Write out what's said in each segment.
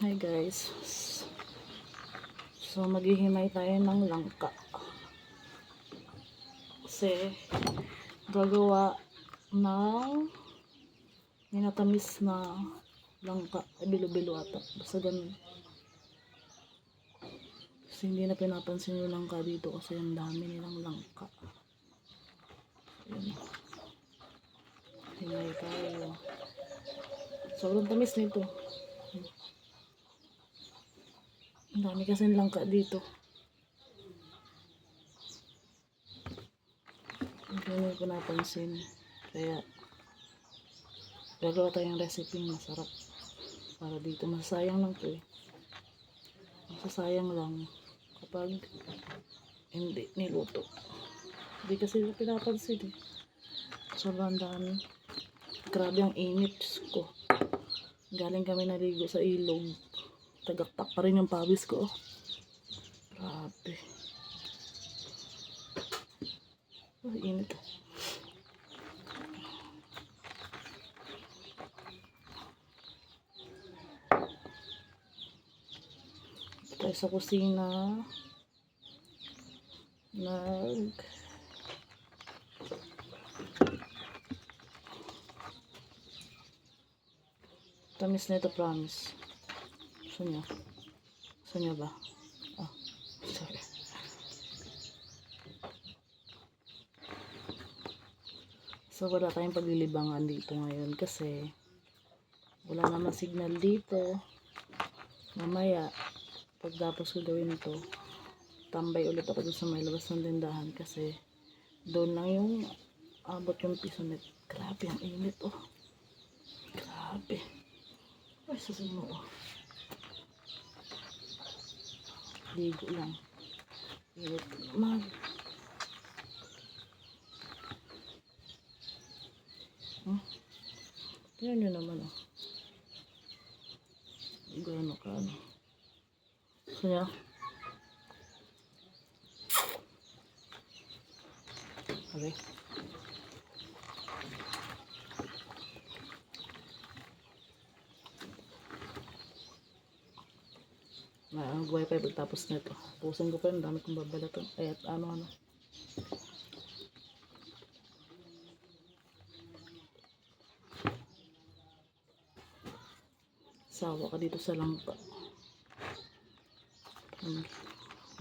Hi guys, so maghihimay tayo ng langka kasi gagawa ng minatamis na langka, bilo-bilo ata, basta ganun. Kasi hindi na pinapansin yung langka dito kasi ang dami nilang langka. Ayan, himay tayo, sobrang tamis nito. Ang dami kasi langka dito. Hindi ko napansin. Kaya gagawa tayong recipe masarap. Para dito masayang lang to eh. Masasayang lang kapag hindi niluto. Hindi kasi pinapansin eh. Sobrang dami. Grabe ang init ko. Galing kami naligo sa ilog. Tagaktak pa rin yung pawis ko. Grabe. Oh, init. Tayo sa kusina. Tamis na ito, promise. Gusto nyo? Gusto nyo ba? Oh, sorry. So, wala tayong paglilibangan dito ngayon kasi wala naman signal dito. Mamaya, pagtapos ko gawin ito, tambay ulit ako dun sa may labas ng tindahan kasi doon lang yung abot yung piso net. Grabe ang init oh. Grabe. Ay, susunod oh. Ligo lang. Init naman. Tingnan nyo naman oh. Gano'n ka ano. So yeah. Okay. Buhay pa pagtapos nito. Pusin ko pa yun. Dami kong babalaton. Ay, ano. Sawa ka dito sa langka.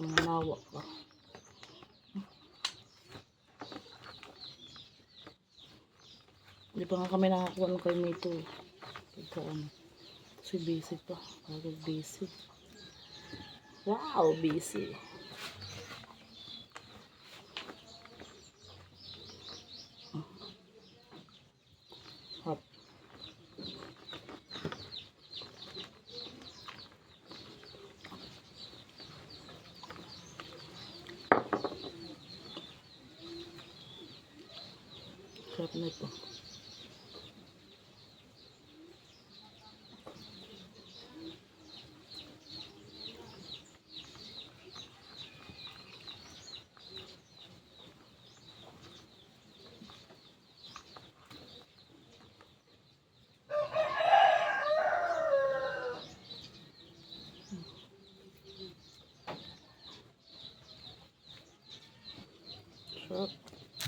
Mananawa ka. Hindi pa nga kami nakakuha ng kay Mito. Pagkaan. Kasi busy pa. Agad busy. Wow, busy. Hop. Sarap na ito.